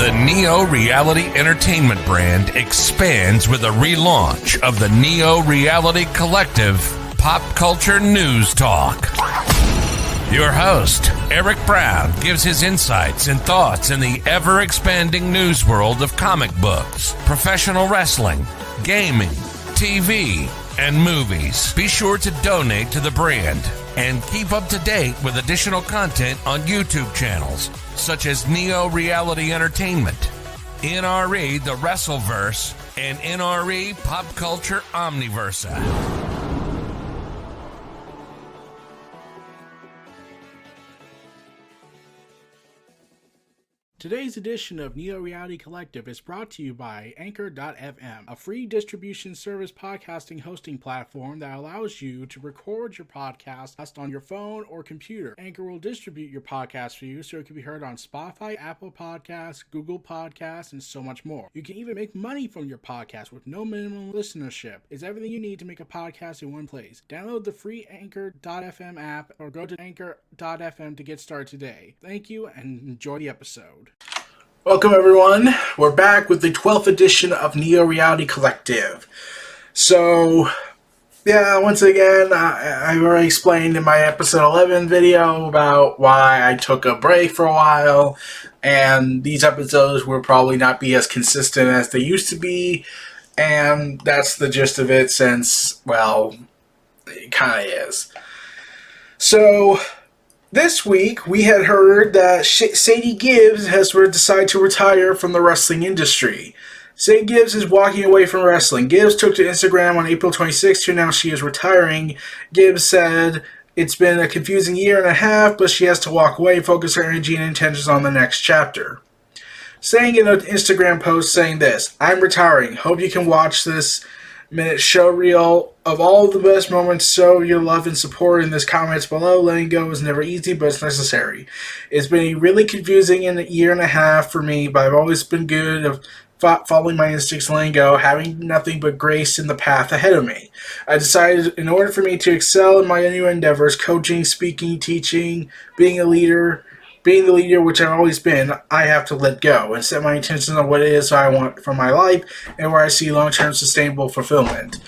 The Neo Reality Entertainment brand expands with a relaunch of the Neo Reality Collective Pop Culture News Talk. Your host, Eric Brown, gives his insights and thoughts in the ever-expanding news world of comic books, professional wrestling, gaming, TV, and movies. Be sure to donate to the brand and keep up to date with additional content on YouTube channels such as Neo Reality Entertainment, NRE The Wrestleverse, and NRE Pop Culture Omniverse. Today's edition of Neo Reality Collective is brought to you by Anchor.fm, a free distribution service podcasting hosting platform that allows you to record your podcast on your phone or computer. Anchor will distribute your podcast for you so it can be heard on Spotify, Apple Podcasts, Google Podcasts, and so much more. You can even make money from your podcast with no minimum listenership. It's everything you need to make a podcast in one place. Download the free Anchor.fm app or go to Anchor.fm to get started today. Thank you and enjoy the episode. Welcome everyone, we're back with the 12th edition of Neo Reality Collective. So, yeah, once again, I already explained in my episode 11 video about why I took a break for a while, and these episodes will probably not be as consistent as they used to be, and that's the gist of it since, well, it kind of is. So, this week, we had heard that Sadie Gibbs has decided to retire from the wrestling industry. Sadie Gibbs is walking away from wrestling. Gibbs took to Instagram on April 26th to announce she is retiring. Gibbs said, "It's been a confusing year and a half, but she has to walk away, focus her energy and intentions on the next chapter." Saying in an Instagram post saying this, "I'm retiring. Hope you can watch this minute show reel of all the best moments. Show your love and support in this comments below. Letting go is never easy, but it's necessary. It's been a really confusing year and a half for me, but I've always been good at following my instincts, letting go, having nothing but grace in the path ahead of me. I decided in order for me to excel in my new endeavors, coaching, speaking, teaching, being the leader, which I've always been, I have to let go and set my intentions on what it is I want from my life and where I see long-term sustainable fulfillment.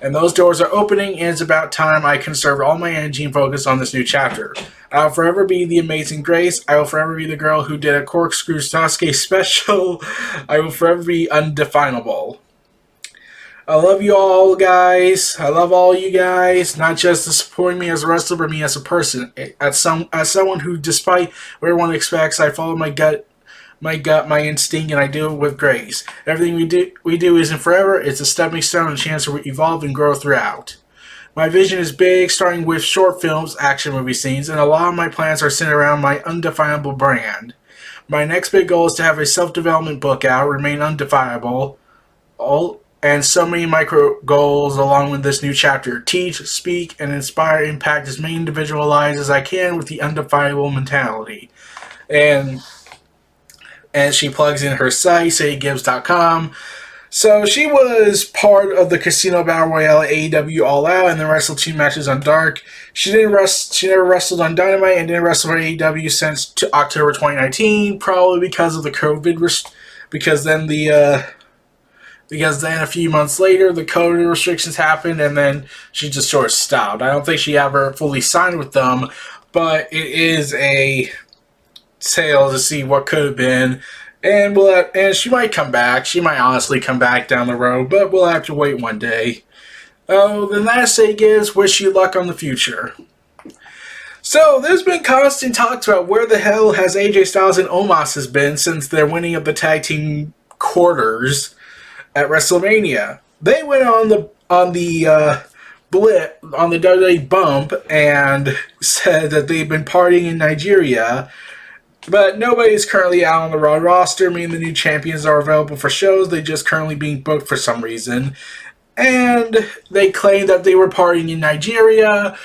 And those doors are opening, and it's about time I conserve all my energy and focus on this new chapter. I will forever be the amazing Grace. I will forever be the girl who did a corkscrew Sasuke special. I will forever be undefinable. I love you all, guys. I love all you guys, not just supporting me as a wrestler, but me as a person. As someone who, despite what everyone expects, I follow my gut, my instinct, and I do it with grace. Everything we do isn't forever. It's a stepping stone and a chance to evolve and grow throughout. My vision is big, starting with short films, action movie scenes, and a lot of my plans are centered around my undefinable brand. My next big goal is to have a self-development book out, remain undefinable, and so many micro goals along with this new chapter. Teach, speak, and inspire, impact as many individual lives as I can with the undefinable mentality." And she plugs in her site, SadieGibbs.com. So she was part of the Casino Battle Royale at AEW All Out and then wrestled 2 matches on Dark. She never wrestled on Dynamite and didn't wrestle for AEW since October 2019, probably because of the COVID because then a few months later, the COVID restrictions happened, and then she just sort of stopped. I don't think she ever fully signed with them, but it is a tale to see what could have been. And she might come back. She might honestly come back down the road, but we'll have to wait one day. Then that say is, wish you luck on the future. So, there's been constant talks about where the hell has AJ Styles and Omos has been since their winning of the tag team quarters at WrestleMania. They went on the WWE bump and said that they've been partying in Nigeria, but nobody is currently out on the Raw roster, meaning the new champions are available for shows. They're just currently being booked for some reason. And they claimed that they were partying in Nigeria,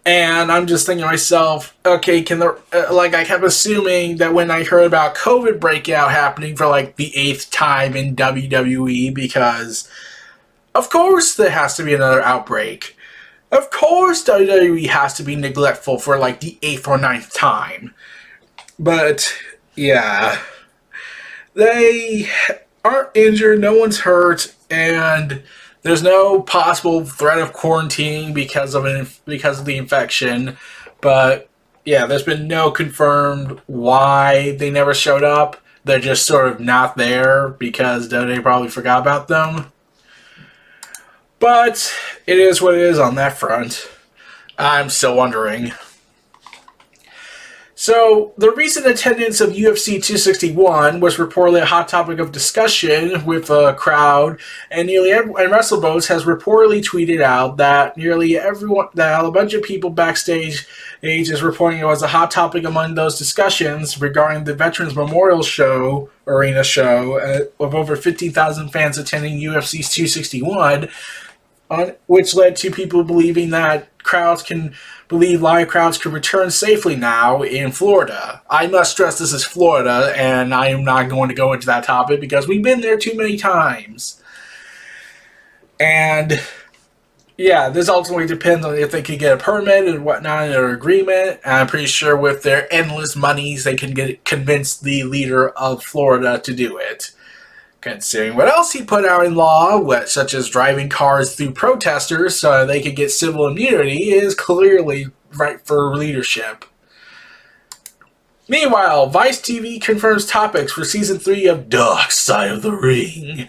and I'm just thinking to myself, okay, I kept assuming that when I heard about COVID breakout happening for the 8th time in WWE, because of course there has to be another outbreak. Of course WWE has to be neglectful for the 8th or 9th time. But, yeah. They aren't injured, no one's hurt, and there's no possible threat of quarantining because of the infection. But yeah, there's been no confirmed why they never showed up. They're just sort of not there because they probably forgot about them. But it is what it is on that front. I'm still wondering. So, the recent attendance of UFC 261 was reportedly a hot topic of discussion with a crowd, and WrestleBoats has reportedly tweeted out that that a bunch of people backstage is reporting it was a hot topic among those discussions regarding the Veterans Memorial Arena show, of over 50,000 fans attending UFC 261, which led to people believing that live crowds can return safely now in Florida. I must stress this is Florida, and I am not going to go into that topic because we've been there too many times. And yeah, this ultimately depends on if they can get a permit and whatnot in their agreement. And I'm pretty sure with their endless monies, they can convince the leader of Florida to do it. Considering what else he put out in law, such as driving cars through protesters so they could get civil immunity, is clearly right for leadership. Meanwhile, Vice TV confirms topics for Season 3 of Dark Side of the Ring.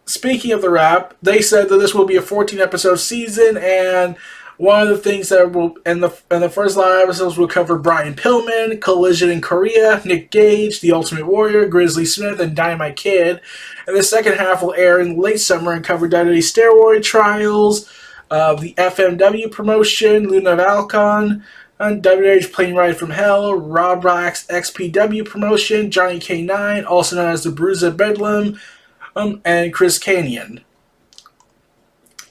Speaking of the wrap, they said that this will be a 14-episode season, and one of the things that will in the first live episodes will cover Brian Pillman, Collision in Korea, Nick Gage, The Ultimate Warrior, Grizzly Smith, and Dynamite Kid. And the second half will air in late summer and cover WWE steroid trials, the FMW promotion, Luna Valcon, and WH Plane Ride from Hell, Rob Black's XPW promotion, Johnny K9, also known as the Bruiser Bedlam, and Chris Kanyon.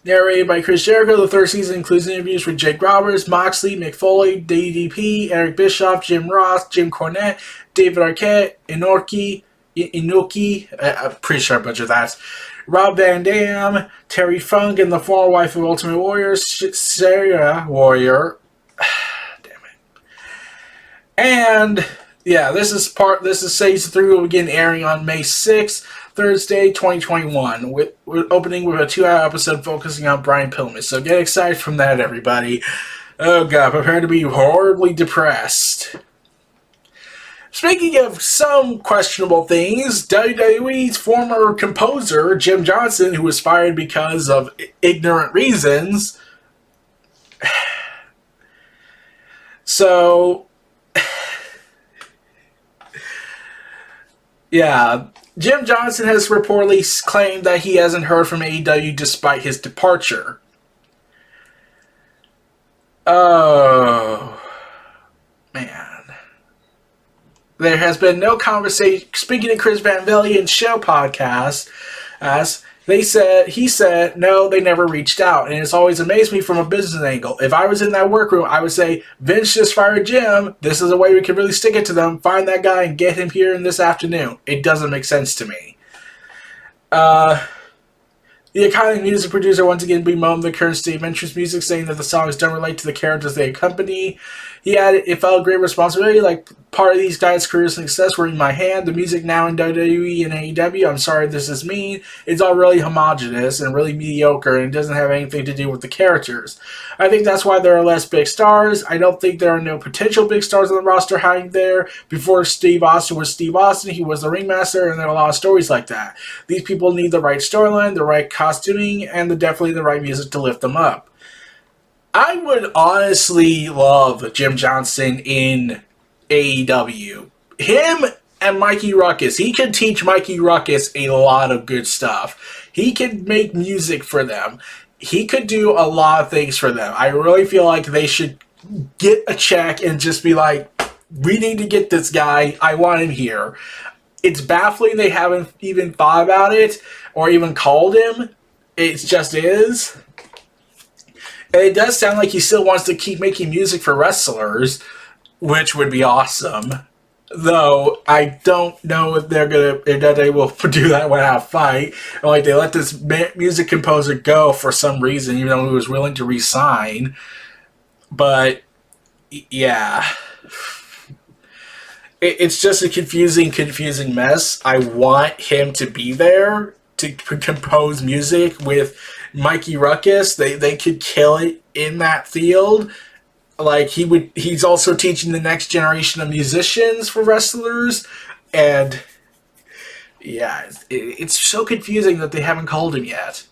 Narrated by Chris Jericho, the third season includes interviews with Jake Roberts, Moxley, Mick Foley, DDP, Eric Bischoff, Jim Ross, Jim Cornette, David Arquette, Inoki, I'm pretty sure I butchered that, Rob Van Dam, Terry Funk, and the former wife of Ultimate Warrior, Sarah Warrior. Damn it. And yeah, this is Season 3 will begin airing on May 6th. Thursday, 2021, with opening with a 2-hour episode focusing on Brian Pillman. So get excited from that, everybody. Oh god, prepare to be horribly depressed. Speaking of some questionable things, WWE's former composer, Jim Johnson, who was fired because of ignorant reasons. So, yeah. Jim Johnson has reportedly claimed that he hasn't heard from AEW despite his departure. Oh, man. There has been no conversation. Speaking to Chris Van Vliet's show podcast, he said, no, they never reached out. And it's always amazed me from a business angle. If I was in that workroom, I would say, Vince just fired Jim. This is a way we can really stick it to them. Find that guy and get him here in this afternoon. It doesn't make sense to me. The iconic music producer once again bemoaned the current state of entrance music, saying that the songs don't relate to the characters they accompany. He added, it felt a great responsibility, like part of these guys' career success were in my hand. The music now in WWE and AEW, I'm sorry this is mean, it's all really homogenous and really mediocre, and it doesn't have anything to do with the characters. I think that's why there are less big stars. I don't think there are no potential big stars on the roster hiding there. Before Steve Austin was Steve Austin, he was the ringmaster, and there are a lot of stories like that. These people need the right storyline, the right costuming, and definitely the right music to lift them up. I would honestly love Jim Johnson in AEW. Him and Mikey Ruckus. He can teach Mikey Ruckus a lot of good stuff. He can make music for them. He could do a lot of things for them. I really feel like they should get a check and just be like, we need to get this guy. I want him here. It's baffling they haven't even thought about it or even called him. It just is. And it does sound like he still wants to keep making music for wrestlers, which would be awesome. Though I don't know if they will do that without a fight. And like they let this music composer go for some reason, even though he was willing to resign. But yeah, it's just a confusing mess. I want him to be there to compose music with Mikey Ruckus. They could kill it in that field. Like, he's also teaching the next generation of musicians for wrestlers, and yeah, it's so confusing that they haven't called him yet.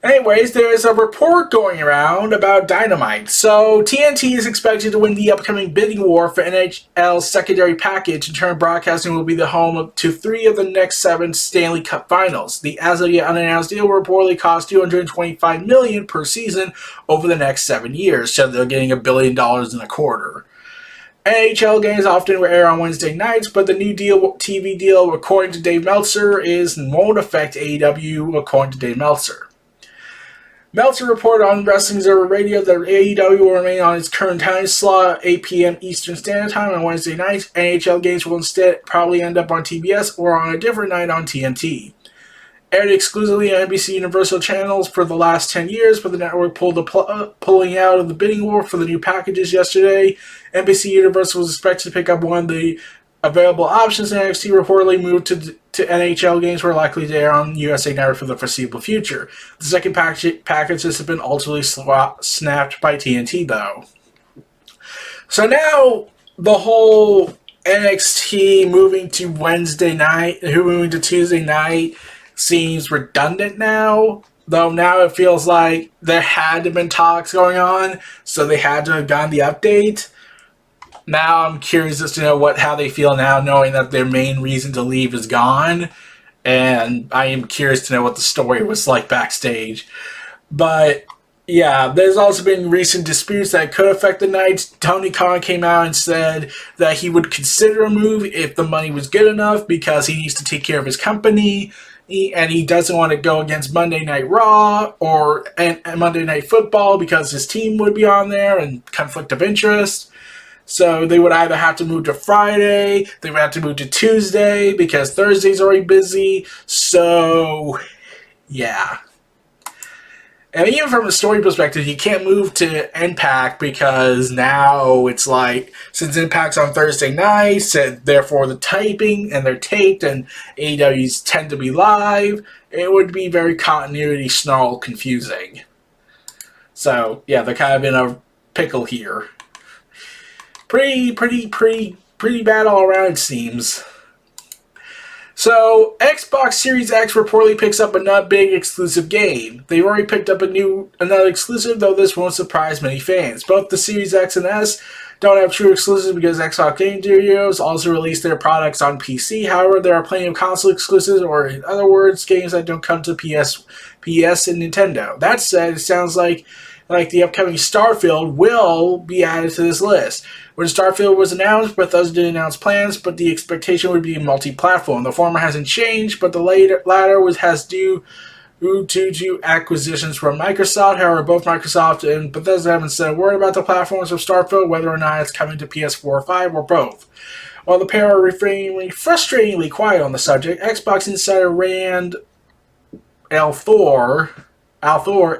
Anyways, there's a report going around about Dynamite. So, TNT is expected to win the upcoming bidding war for NHL's secondary package, and turn broadcasting will be the home to 3 of the next 7 Stanley Cup finals. The as-of-yet unannounced deal will reportedly cost $225 million per season over the next 7 years, so they're getting $1 billion in a quarter. NHL games often will air on Wednesday nights, but the new TV deal, according to Dave Meltzer, won't affect AEW, according to Dave Meltzer. Meltzer reported on Wrestling Observer Radio that AEW will remain on its current time slot, 8 p.m. Eastern Standard Time on Wednesday nights. NHL games will instead probably end up on TBS or on a different night on TNT. Aired exclusively on NBC Universal channels for the last 10 years, but the network pulling out of the bidding war for the new packages yesterday. NBC Universal was expected to pick up one of the available options, and NXT reportedly moved to NHL games were likely to air on USA Network for the foreseeable future. The second package has been ultimately snapped by TNT, though. So now the whole NXT moving to Tuesday night seems redundant now. Though now it feels like there had to have been talks going on, so they had to have gotten the update. Now I'm curious as to how they feel now, knowing that their main reason to leave is gone. And I am curious to know what the story was like backstage. But yeah, there's also been recent disputes that could affect the nights. Tony Khan came out and said that he would consider a move if the money was good enough, because he needs to take care of his company. And he doesn't want to go against Monday Night Raw or Monday Night Football because his team would be on there and conflict of interest. So they would either have to move to Friday, they would have to move to Tuesday because Thursday's already busy. So, yeah. And even from a story perspective, you can't move to Impact because now it's like, since Impact's on Thursday nights, and therefore the typing, and they're taped, and AEWs tend to be live, it would be very continuity snarl confusing. So, yeah, they're kind of in a pickle here. Pretty bad all around, it seems. So, Xbox Series X reportedly picks up another big exclusive game. They've already picked up another exclusive, though this won't surprise many fans. Both the Series X and S don't have true exclusives because Xbox Game Studios also released their products on PC. However, there are plenty of console exclusives, or in other words, games that don't come to PS and Nintendo. That said, it sounds like the upcoming Starfield will be added to this list. When Starfield was announced, Bethesda didn't announce plans, but the expectation would be multi-platform. The former hasn't changed, but the latter has due to acquisitions from Microsoft. However, both Microsoft and Bethesda haven't said a word about the platforms of Starfield, whether or not it's coming to PS4 or 5, or both. While the pair are refraining frustratingly quiet on the subject, Xbox insider Rand Althor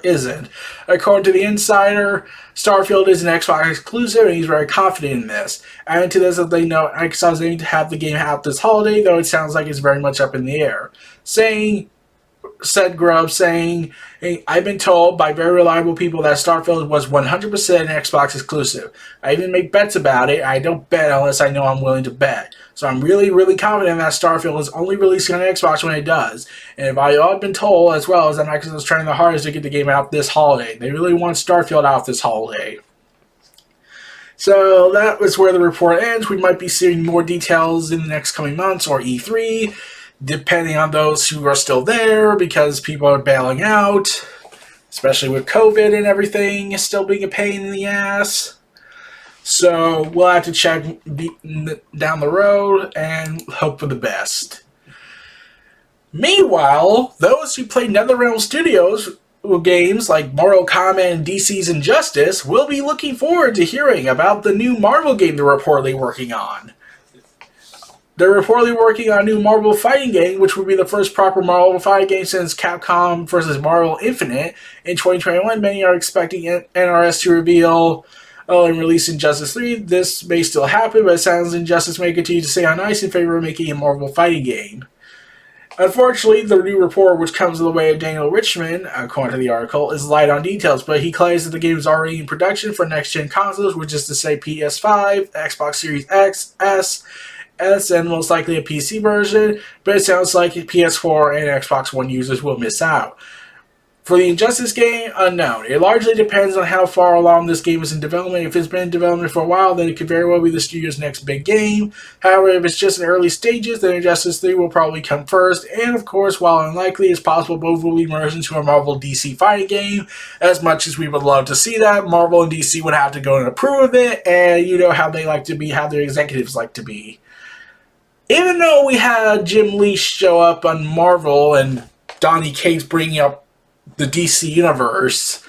isn't. According to the insider, Starfield is an Xbox exclusive, and he's very confident in this. Adding to this, that they know Xbox is aiming to have the game out this holiday, though it sounds like it's very much up in the air. Said Grubb, saying, "Hey, I've been told by very reliable people that Starfield was 100% an Xbox exclusive. I even make bets about it. I don't bet unless I know I'm willing to bet. So I'm really, really confident that Starfield is only releasing on Xbox when it does. And I've been told as well as that Microsoft is trying the hardest to get the game out this holiday. They really want Starfield out this holiday." So that was where the report ends. We might be seeing more details in the next coming months or E3, depending on those who are still there, because people are bailing out, especially with COVID and everything still being a pain in the ass. So we'll have to check down the road and hope for the best. Meanwhile, those who play NetherRealm Studios games like Mortal Kombat and DC's Injustice will be looking forward to hearing about the new Marvel game they're reportedly working on. They're reportedly working on a new Marvel fighting game, which would be the first proper Marvel fighting game since Capcom vs. Marvel Infinite in 2021. Many are expecting NRS to reveal in releasing Injustice 3. This may still happen, but it sounds Injustice may continue to stay on ice in favor of making a Marvel fighting game. Unfortunately, the new report, which comes in the way of Daniel Richmond, according to the article, is light on details, but he claims that the game is already in production for next-gen consoles, which is to say PS5, Xbox Series X, S, and most likely a PC version, but it sounds like PS4 and Xbox One users will miss out. For the Injustice game, unknown. It largely depends on how far along this game is in development. If it's been in development for a while, then it could very well be the studio's next big game. However, if it's just in early stages, then Injustice 3 will probably come first. And of course, while unlikely, it's possible both will be merged into a Marvel DC fighting game. As much as we would love to see that, Marvel and DC would have to go and approve of it, and you know how they like to be, how their executives like to be. Even though we had Jim Lee show up on Marvel and Donny Cates bringing up the DC universe,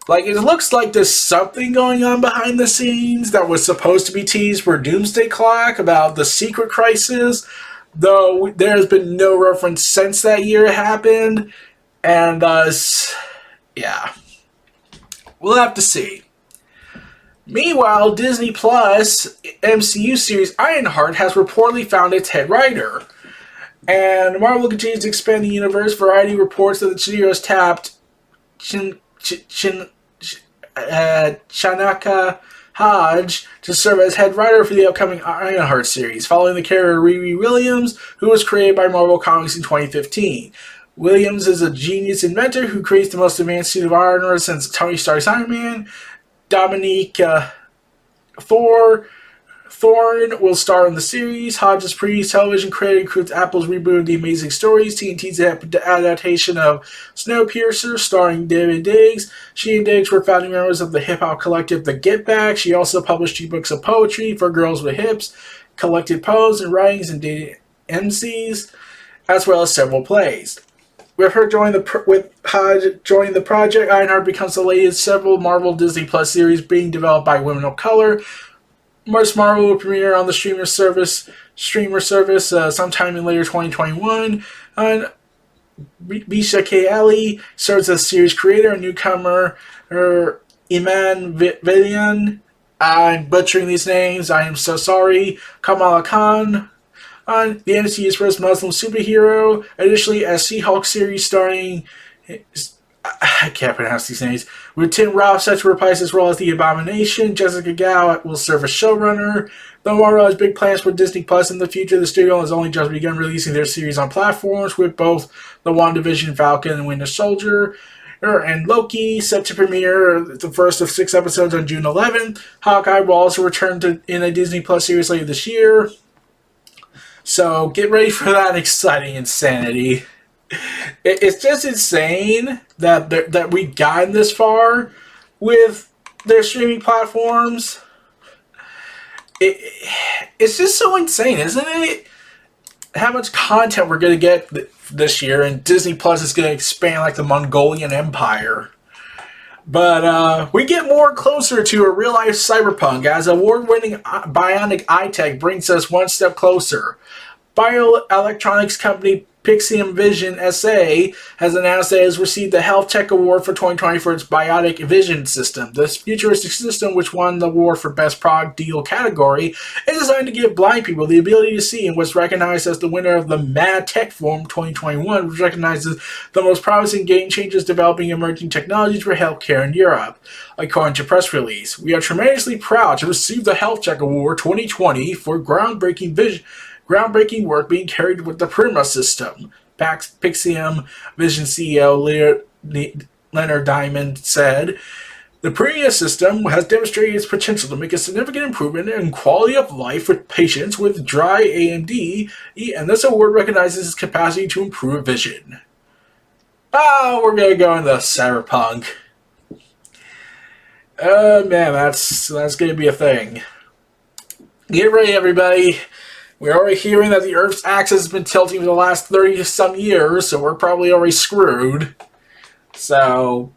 like, it looks like there's something going on behind the scenes that was supposed to be teased for Doomsday Clock about the Secret Crisis, though there's been no reference since that year happened, and yeah, we'll have to see. Meanwhile, Disney Plus MCU series Ironheart has reportedly found its head writer. And Marvel continues to expand the universe. Variety reports that the studio has tapped Shanaka Hodge to serve as head writer for the upcoming Ironheart series, following the character Riri Williams, who was created by Marvel Comics in 2015. Williams is a genius inventor who creates the most advanced suit of armor since Tony Stark's Iron Man. Dominique Thorne will star in the series. Hodge's previous television credit includes Apple's reboot of The Amazing Stories, TNT's adaptation of Snowpiercer, starring David Diggs. She and Diggs were founding members of the hip-hop collective The Get Back. She also published 2 books of poetry for girls with hips, collected poems and writings, and dated MCs, as well as several plays. With her with Hodge joining the project, Ironheart becomes the latest several Marvel Disney Plus series being developed by women of color. Most Marvel will premiere on the streamer service sometime in later 2021. And Bisha K. Ali serves as series creator and newcomer Iman Velian. I'm butchering these names. I am so sorry. Kamala Khan. On the NRC's first Muslim superhero, additionally a She-Hulk series starring, I can't pronounce these names, with Tim Roth set to reprise his role as the Abomination. Jessica Gao will serve as showrunner. Though Marvel has big plans for Disney Plus in the future, the studio has only just begun releasing their series on platforms, with both the WandaVision, Falcon, and Winter Soldier and Loki set to premiere the first of 6 episodes on June 11th. Hawkeye will also return in a Disney Plus series later this year. So get ready for that exciting insanity. It's just insane that we've gotten this far with their streaming platforms. It's just so insane, isn't it? How much content we're going to get this year, and Disney Plus is going to expand like the Mongolian Empire. But we get more closer to a real-life cyberpunk as award-winning bionic eye tech brings us one step closer. Bioelectronics company Pixium Vision SA has announced that it has received the Health Tech Award for 2020 for its Biotic Vision system. This futuristic system, which won the award for Best Product Deal category, is designed to give blind people the ability to see and was recognized as the winner of the Mad Tech Forum 2021, which recognizes the most promising game changers developing emerging technologies for healthcare in Europe. According to press release, we are tremendously proud to receive the Health Tech Award 2020 for groundbreaking work being carried with the Prima system, Pixium Vision CEO Leonard Diamond said. The Prima system has demonstrated its potential to make a significant improvement in quality of life for patients with dry AMD, and this award recognizes its capacity to improve vision. Oh, we're going to go into cyberpunk. Man, that's going to be a thing. Get ready, everybody. We're already hearing that the Earth's axis has been tilting for the last 30-some years, so we're probably already screwed. So,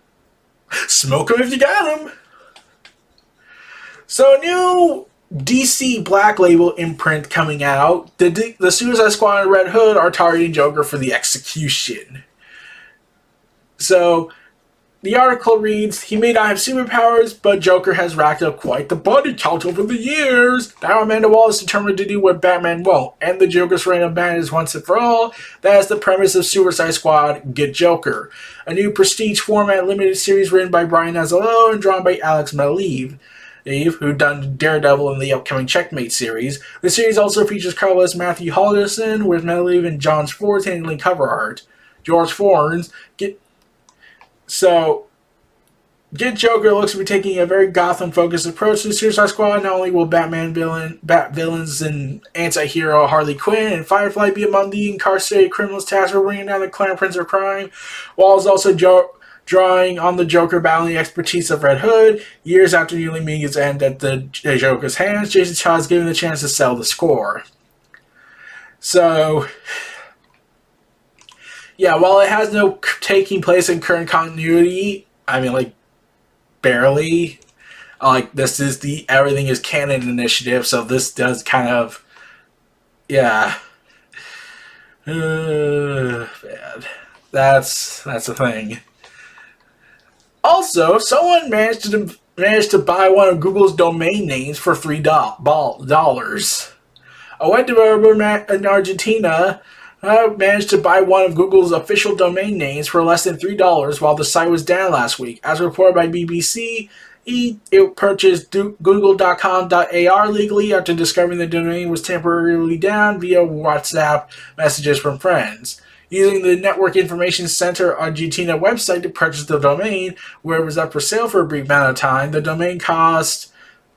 smoke them if you got them. So, a new DC Black Label imprint coming out. The Suicide Squad and Red Hood are targeting Joker for the execution. So, The article reads, he may not have superpowers, but Joker has racked up quite the body count over the years. Now Amanda Waller is determined to do what Batman won't, end the Joker's reign of madness once and for all. That is the premise of Suicide Squad, Get Joker, a new prestige format limited series written by Brian Azzarello and drawn by Alex Maleev, who done Daredevil in the upcoming Checkmate series. The series also features colorist Matthew Halderson, with Maleev and John Schwartz handling cover art. George Fornes, Get Joker looks to be taking a very Gotham-focused approach to Suicide Squad. Not only will Bat villains and anti-hero Harley Quinn and Firefly be among the incarcerated criminals tasked with bringing down the Clan Prince of Crime, Wall is also drawing on the Joker battling expertise of Red Hood. Years after nearly meeting his end at the Joker's hands, Jason Todd is given the chance to sell the score. So, yeah, while it has no taking place in current continuity, I mean, like, barely. Like, this is the Everything is Canon initiative, so this does kind of, yeah. Bad. That's the thing. Also, someone managed to buy one of Google's domain names for $3. A web developer in Argentina managed to buy one of Google's official domain names for less than $3 while the site was down last week. As reported by BBC, it purchased google.com.ar legally after discovering the domain was temporarily down via WhatsApp messages from friends. Using the Network Information Center Argentina website to purchase the domain, where it was up for sale for a brief amount of time, the domain cost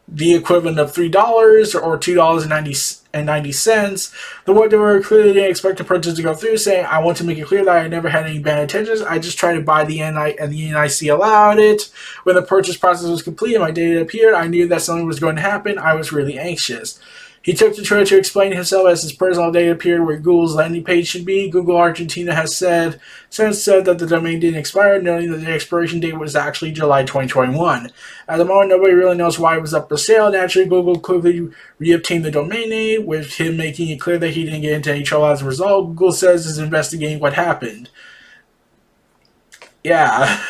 the equivalent of $3 or $2.90. The web developer clearly didn't expect the purchase to go through, saying, I want to make it clear that I never had any bad intentions. I just tried to buy the NI, and the NIC allowed it. When the purchase process was complete and my data appeared, I knew that something was going to happen. I was really anxious. He took to Twitter to explain himself as his personal data appeared where Google's landing page should be. Google Argentina has since said that the domain didn't expire, noting that the expiration date was actually July 2021. At the moment, nobody really knows why it was up for sale. Naturally, Google quickly reobtained the domain name, with him making it clear that he didn't get into any trouble as a result. Google says is investigating what happened. Yeah.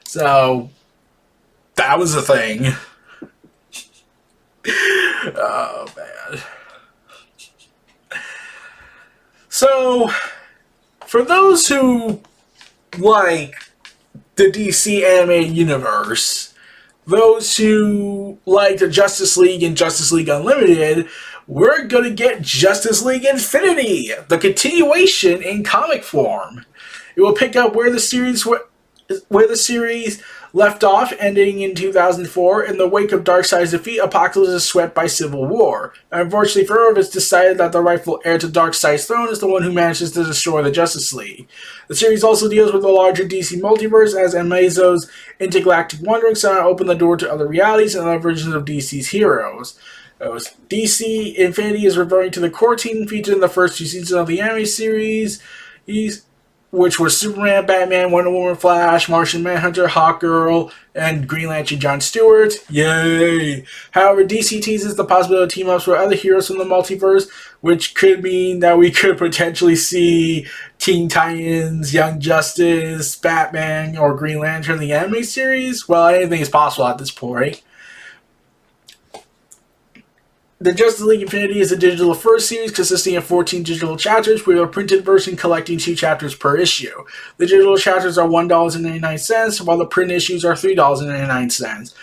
So, that was the thing. Oh, man. So, for those who like the DC animated universe, those who like the Justice League and Justice League Unlimited, we're going to get Justice League Infinity, the continuation in comic form. It will pick up where the series left off, ending in 2004. In the wake of Darkseid's defeat, Apocalypse is swept by civil war. Unfortunately for Earth, it's decided that the rightful heir to Darkseid's throne is the one who manages to destroy the Justice League. The series also deals with the larger DC multiverse, as Amazo's intergalactic wanderings open the door to other realities and other versions of DC's heroes. DC Infinity is referring to the core team featured in the first two seasons of the anime series, which were Superman, Batman, Wonder Woman, Flash, Martian Manhunter, Hawkgirl, and Green Lantern John Stewart. Yay! However, DC teases the possibility of team-ups with other heroes from the multiverse, which could mean that we could potentially see Teen Titans, Young Justice, Batman, or Green Lantern in the anime series. Well, anything is possible at this point. The Justice League Infinity is a digital first series consisting of 14 digital chapters, with a printed version collecting 2 chapters per issue. The digital chapters are $1.99, while the print issues are $3.99.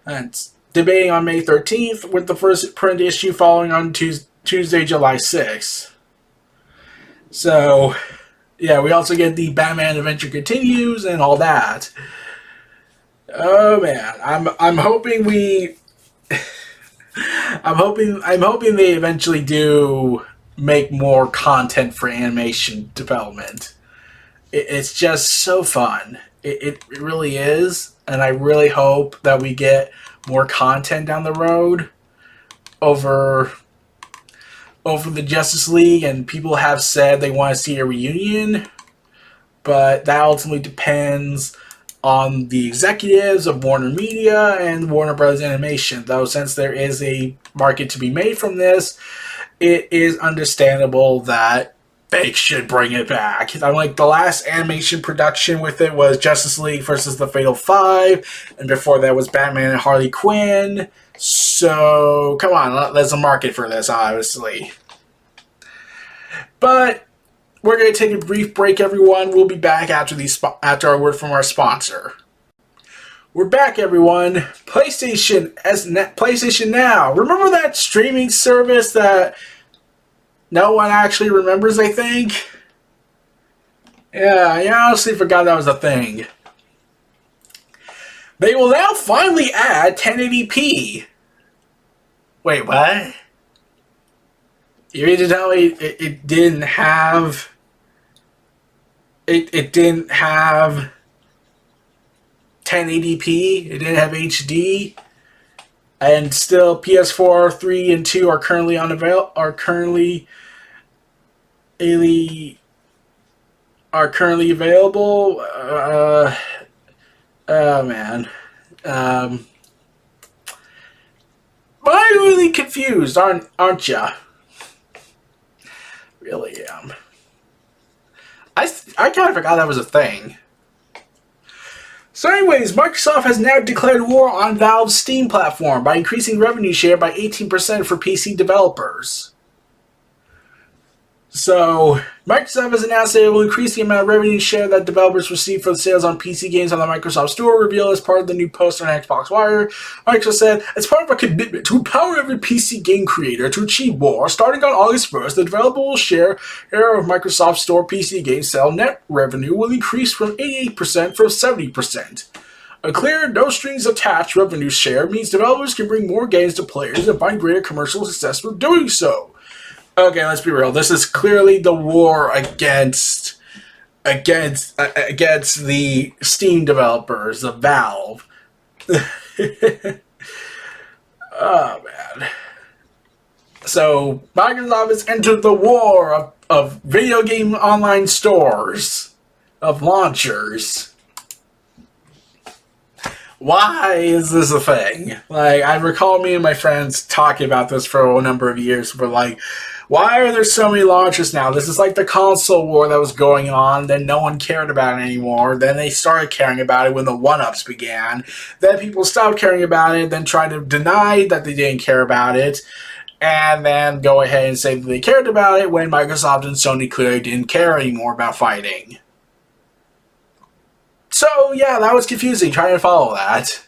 It's debating on May 13th, with the first print issue following on Tuesday, July 6th. So, yeah, we also get the Batman Adventure Continues and all that. Oh man, I'm hoping we. I'm hoping they eventually do make more content for animation development. It's just so fun. It really is, and I really hope that we get more content down the road over the Justice League, and people have said they want to see a reunion, but that ultimately depends on the executives of Warner Media and Warner Bros. Animation, though since there is a market to be made from this, it is understandable that they should bring it back. I'm like, the last animation production with it was Justice League versus the Fatal Five, and before that was Batman and Harley Quinn. So, come on, there's a market for this, obviously. But we're going to take a brief break, everyone. We'll be back after our word from our sponsor. We're back, everyone. PlayStation Now. Remember that streaming service that no one actually remembers, I think? Yeah, I honestly forgot that was a thing. They will now finally add 1080p. Wait, what? You mean to tell me it didn't have... It didn't have 1080p? It didn't have HD? And still PS4, 3, and 2 are currently available. Oh man. But I'm really confused, aren't ya? Really am. I kind of forgot that was a thing. So anyways, Microsoft has now declared war on Valve's Steam platform by increasing revenue share by 18% for PC developers. So, Microsoft has announced that it will increase the amount of revenue share that developers receive for the sales on PC games on the Microsoft Store, revealed as part of the new post on Xbox Wire. Microsoft said, as part of a commitment to empower every PC game creator to achieve more, starting on August 1st, the developer will share of Microsoft Store PC game sale net revenue will increase from 88% from 70%. A clear, no-strings-attached revenue share means developers can bring more games to players and find greater commercial success with doing so. Okay, let's be real. This is clearly the war against the Steam developers, the Valve. Oh man. So Microsoft has entered the war of video game online stores, of launchers. Why is this a thing? Like, I recall me and my friends talking about this for a number of years. We're like, why are there so many launches now? This is like the console war that was going on. Then no one cared about it anymore. Then they started caring about it when the one-ups began. Then people stopped caring about it, then tried to deny that they didn't care about it. And then go ahead and say that they cared about it when Microsoft and Sony clearly didn't care anymore about fighting. So, yeah, that was confusing, trying to follow that.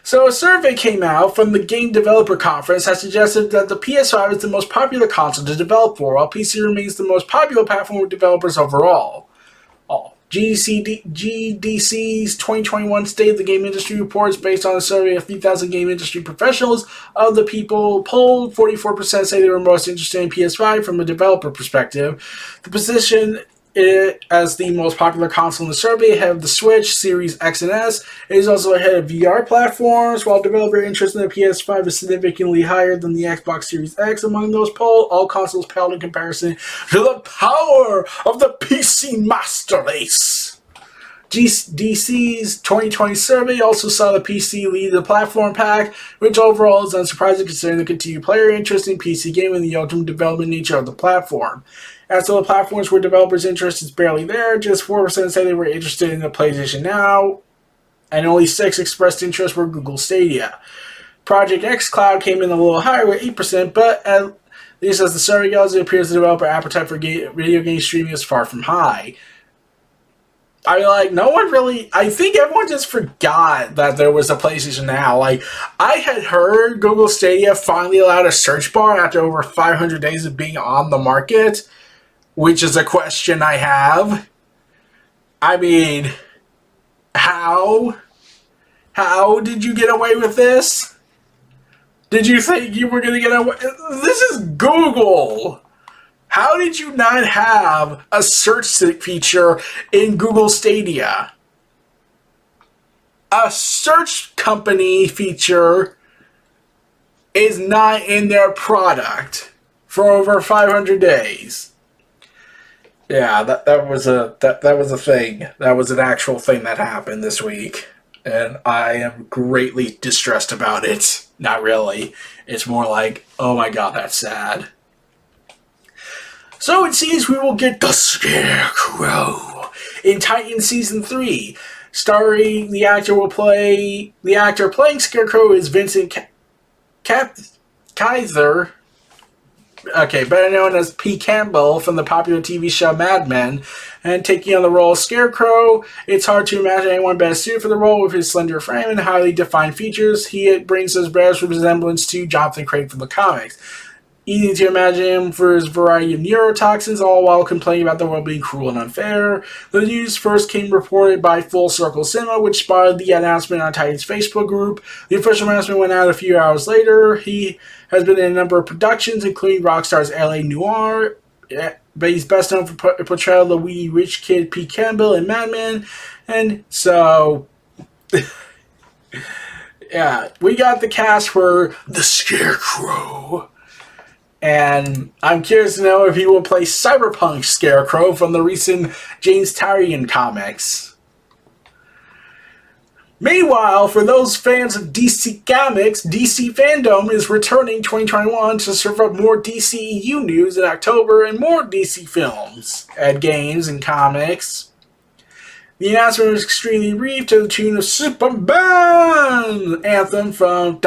So, a survey came out from the Game Developer Conference that suggested that the PS5 is the most popular console to develop for, while PC remains the most popular platform with developers overall. GDC's 2021 State of the Game Industry reports, based on a survey of 3,000 game industry professionals. Of the people polled, 44% say they were most interested in PS5 from a developer perspective. The position as the most popular console in the survey ahead of the Switch, Series X and S. It is also ahead of VR platforms, while developer interest in the PS5 is significantly higher than the Xbox Series X. Among those polled, all consoles paled in comparison to the power of the PC Master Race. GDC's 2020 survey also saw the PC lead the platform pack, which overall is unsurprising considering the continued player interest in PC gaming and the ultimate development nature of the platform. As to the platforms where developers' interest is barely there, just 4% say they were interested in the PlayStation Now, and only 6% expressed interest were Google Stadia. Project X Cloud came in a little higher with 8%, but at least as the survey goes, it appears the developer appetite for video game streaming is far from high. I mean, like, no one really... I think everyone just forgot that there was a PlayStation Now. Like, I had heard Google Stadia finally allowed a search bar after over 500 days of being on the market, which is a question I have. I mean, how? How did you get away with this? Did you think you were going to get away? This is Google. How did you not have a search feature in Google Stadia? A search company feature is not in their product for over 500 days. Yeah, that was a thing. That was an actual thing that happened this week, and I am greatly distressed about it. Not really. It's more like, oh my god, that's sad. So it seems we will get the Scarecrow in Titan Season 3. Starring the actor playing Scarecrow is Vincent Kaiser. Okay, better known as P. Campbell from the popular TV show Mad Men, and taking on the role of Scarecrow. It's hard to imagine anyone better suited for the role with his slender frame and highly defined features. He brings his best resemblance to Jonathan Crane from the comics. Easy to imagine him for his variety of neurotoxins, all while complaining about the world being cruel and unfair. The news first came reported by Full Circle Cinema, which spotted the announcement on Titan's Facebook group. The official announcement went out a few hours later. He has been in a number of productions, including Rockstar's LA Noire, but he's best known for portrayal of the wee rich kid Pete Campbell in Mad Men. And so, yeah, we got the cast for the Scarecrow. And I'm curious to know if he will play Cyberpunk Scarecrow from the recent James Tyrion comics. Meanwhile, for those fans of DC Comics, DC Fandome is returning 2021 to serve up more DCEU news in October and more DC films, and games, and comics. The announcement was extremely brief to the tune of Superman anthem from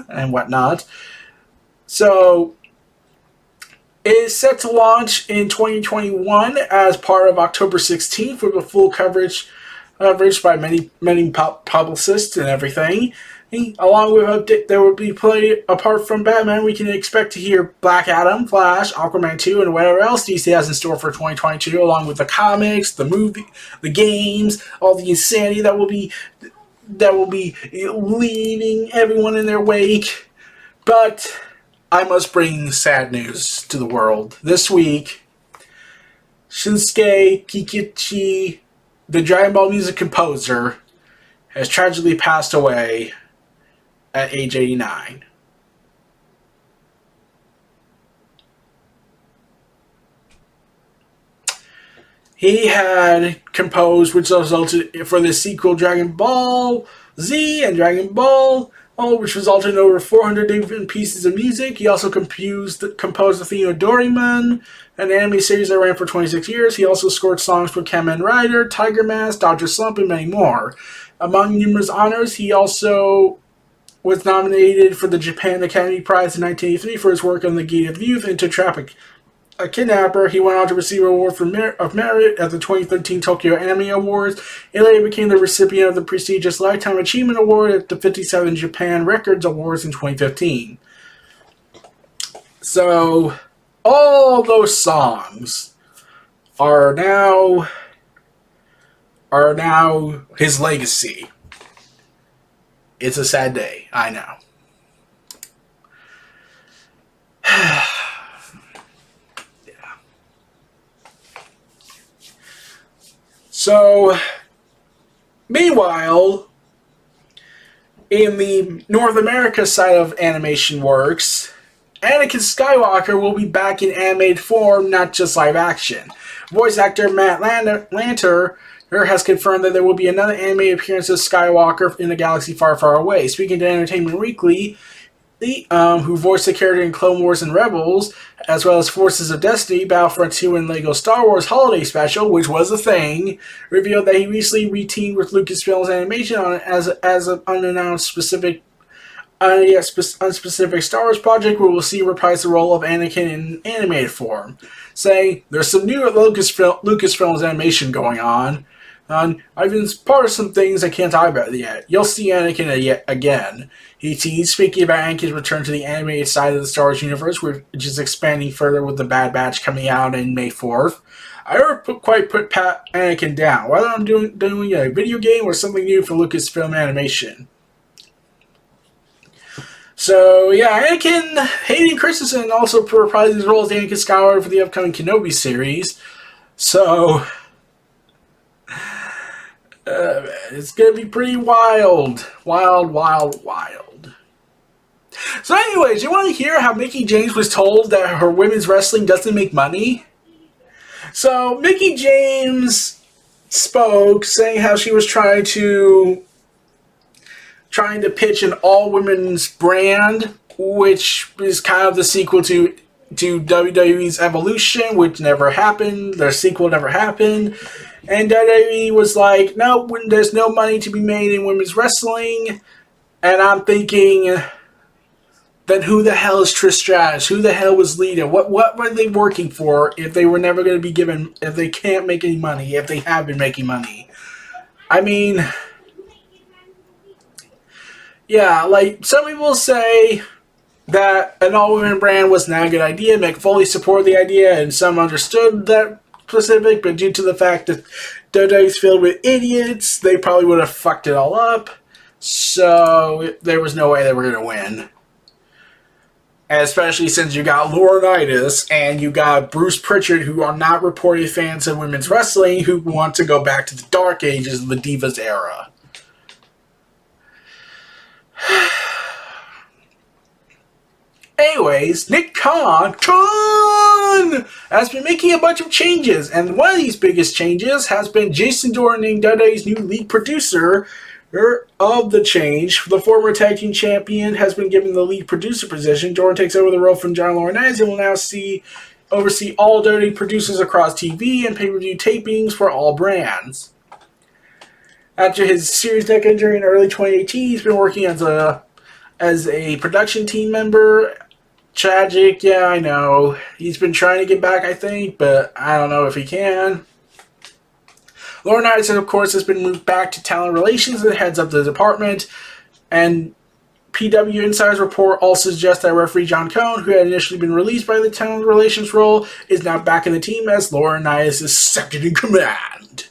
and whatnot. So it is set to launch in 2021 as part of October 16th with a full coverage by many publicists and everything. Along with update, there will be play apart from Batman. We can expect to hear Black Adam, Flash, Aquaman 2, and whatever else DC has in store for 2022, along with the comics, the movie, the games, all the insanity that will be leaving everyone in their wake. But I must bring sad news to the world. This week, Shinsuke Kikichi, the Dragon Ball music composer, has tragically passed away at age 89. He had composed, which resulted for the sequel Dragon Ball Z and Dragon Ball, which resulted in over 400 different pieces of music. He also composed the theme of Doraemon, an anime series that ran for 26 years. He also scored songs for Kamen Rider, Tiger Mask, Dr. Slump, and many more. Among numerous honors, he also was nominated for the Japan Academy Prize in 1983 for his work on the Gate of Youth and To Trap a Kidnapper. He went on to receive an award of merit at the 2013 Tokyo Anime Awards, and later became the recipient of the prestigious Lifetime Achievement Award at the 57 Japan Records Awards in 2015. So, all those songs are now his legacy. It's a sad day, I know. Yeah. So, meanwhile, in the North America side of animation works, Anakin Skywalker will be back in animated form, not just live action. Voice actor Matt Lanter has confirmed that there will be another anime appearance of Skywalker in a galaxy far, far away. Speaking to Entertainment Weekly, who voiced the character in Clone Wars and Rebels, as well as Forces of Destiny, Battlefront 2, and LEGO Star Wars Holiday Special, which was a thing, revealed that he recently reteamed with Lucasfilm's animation as an unannounced unspecific Star Wars project where we'll see reprise the role of Anakin in animated form, saying, "There's some new Lucasfilm's animation going on. I've been part of some things I can't talk about yet. You'll see Anakin again." He teased, speaking about Anakin's return to the animated side of the Star Wars universe, which is expanding further with the Bad Batch coming out in May 4th. "I never quite put Anakin down, whether I'm doing a video game or something new for Lucasfilm Animation." So, yeah, Hayden Christensen also reprised his role as Anakin Skywalker for the upcoming Kenobi series. So, it's going to be pretty wild. Wild. So anyways, you want to hear how Mickie James was told that her women's wrestling doesn't make money? So, Mickie James spoke, saying how she was trying to trying to pitch an all-women's brand, which is kind of the sequel to WWE's Evolution, which never happened. Their sequel never happened. And WWE was like, no, there's no money to be made in women's wrestling. And I'm thinking, then who the hell is Trish Stratus? Who the hell was Lita? What were they working for if they were never going to be given, if they can't make any money, if they have been making money? I mean, yeah, like, some people say that an all-women brand was not a good idea. Mick Foley supported the idea, and some understood that specific, but due to the fact that WWE is filled with idiots, they probably would have fucked it all up. So there was no way they were going to win. And especially since you got Laurinaitis and you got Bruce Pritchard, who are not reported fans of women's wrestling, who want to go back to the dark ages of the Divas era. Anyways, Nick Khan has been making a bunch of changes, and one of these biggest changes has been Jason Jordan named WWE's new lead producer of the change. The former tag team champion has been given the lead producer position. Jordan takes over the role from John Laurinaitis and will now oversee all WWE producers across TV and pay-per-view tapings for all brands. After his serious neck injury in early 2018, he's been working as a production team member. Tragic, yeah, I know. He's been trying to get back, I think, but I don't know if he can. Laurinaitis, of course, has been moved back to talent relations and heads up the department. And PW Insider's report also suggests that referee John Cone, who had initially been released by the talent relations role, is now back in the team as Laurinaitis is second in command.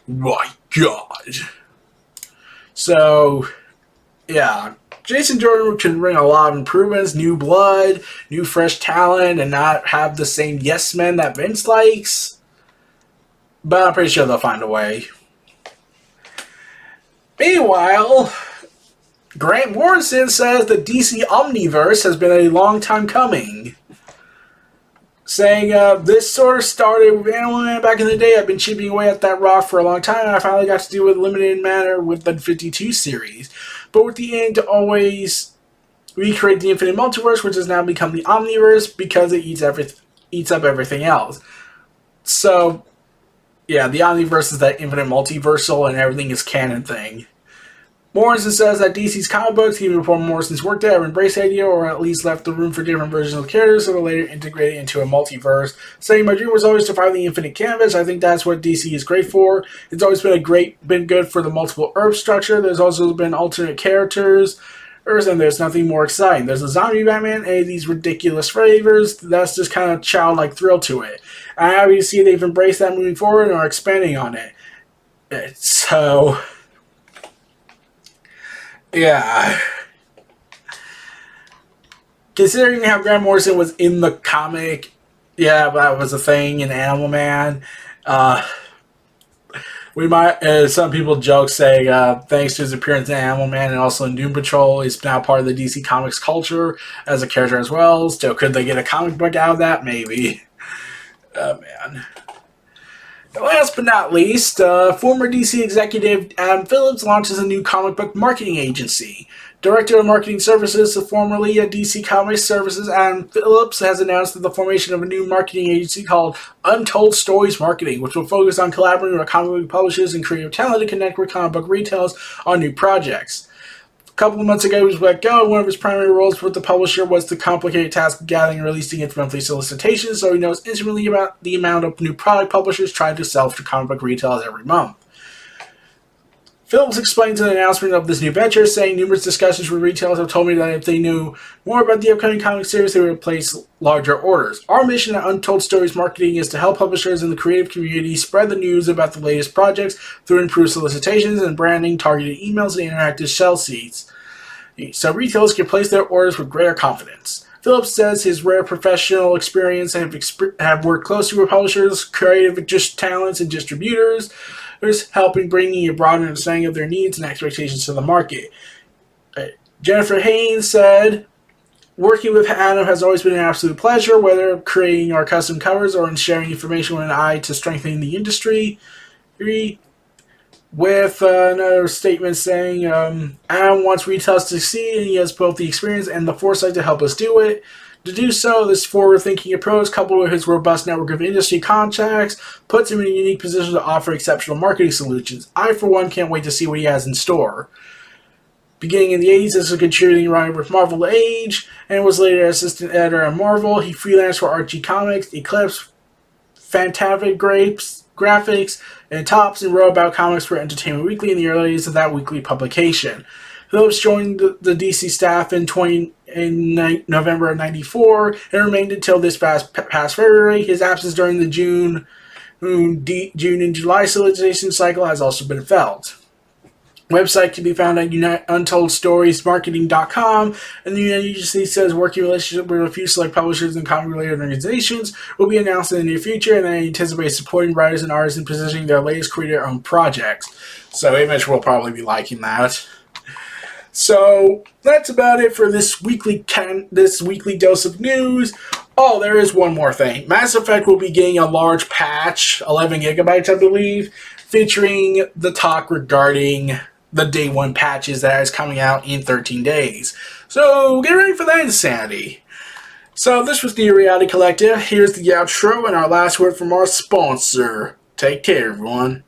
My God. So, yeah. Jason Jordan can bring a lot of improvements, new blood, new fresh talent, and not have the same yes men that Vince likes. But I'm pretty sure they'll find a way. Meanwhile, Grant Morrison says the DC Omniverse has been a long time coming. Saying, this sort of started with Animal Man back in the day. I've been chipping away at that rock for a long time, and I finally got to do it in a limited manner with the 52 series. But with the aim to always recreate the Infinite Multiverse, which has now become the Omniverse because it eats up everything else. So, yeah, the Omniverse is that infinite multiversal and everything is canon thing. Morrison says that DC's comic books, even before Morrison's work there, have embraced the idea or at least left the room for different versions of the characters, so they're later integrated into a multiverse. Saying, my dream was always to find the infinite canvas. I think that's what DC is great for. It's always been good for the multiple Earth structure. There's also been alternate characters, and there's nothing more exciting. There's a zombie Batman and these ridiculous flavors. That's just kind of childlike thrill to it. I'm happy to see they've embraced that moving forward and are expanding on it. So, yeah. Considering how Grant Morrison was in the comic, yeah, that was a thing in Animal Man. We might, some people joke saying, thanks to his appearance in Animal Man and also in Doom Patrol, he's now part of the DC Comics culture as a character as well. Still, could they get a comic book out of that? Maybe. Oh, man. Last but not least, former DC executive Adam Phillips launches a new comic book marketing agency. Director of Marketing Services, formerly at DC Comics Services, Adam Phillips has announced the formation of a new marketing agency called Untold Stories Marketing, which will focus on collaborating with comic book publishers and creative talent to connect with comic book retailers on new projects. A couple of months ago, he was let go, and one of his primary roles with the publisher was the complicated task of gathering and releasing its monthly solicitations, so he knows intimately about the amount of new product publishers try to sell to comic book retailers every month. Phillips explains in the announcement of this new venture, saying numerous discussions with retailers have told me that if they knew more about the upcoming comic series, they would place larger orders. Our mission at Untold Stories Marketing is to help publishers in the creative community spread the news about the latest projects through improved solicitations and branding, targeted emails, and interactive shelf sheets, so retailers can place their orders with greater confidence. Phillips says his rare professional experience have worked closely with publishers, creative talents, and distributors, helping bringing a broader understanding of their needs and expectations to the market. Jennifer Haynes said, working with Adam has always been an absolute pleasure, whether creating our custom covers or in sharing information with an eye to strengthening the industry. with another statement saying, Adam wants retail to succeed, and he has both the experience and the foresight to help us do it. To do so, this forward-thinking approach, coupled with his robust network of industry contacts, puts him in a unique position to offer exceptional marketing solutions. I, for one, can't wait to see what he has in store. Beginning in the 80s, this was a contributing writer with Marvel Age, and was later assistant editor at Marvel. He freelanced for Archie Comics, Eclipse, Fantavic Graphics, and Tops, and wrote about comics for Entertainment Weekly in the early days of that weekly publication. Phillips joined the DC staff in November of '94 and remained until this past February. His absence during the June and July solicitation cycle has also been felt. Website can be found at UnttoldStoriesMarketing.com, and the agency says working relationship with a few select publishers and comic-related organizations will be announced in the near future, and they anticipate supporting writers and artists in positioning their latest creator-owned projects. So Image will probably be liking that. So that's about it for this weekly dose of news. Oh, there is one more thing. Mass Effect will be getting a large patch, 11 gigabytes, I believe, featuring the talk regarding the day one patches that is coming out in 13 days. So get ready for that insanity. So this was the Reality Collective. Here's the outro and our last word from our sponsor. Take care, everyone.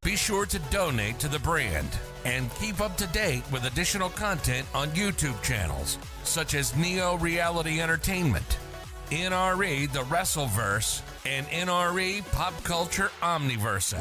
Be sure to donate to the brand and keep up to date with additional content on YouTube channels such as Neo Reality Entertainment, NRE The Wrestleverse, and NRE Pop Culture Omniverse.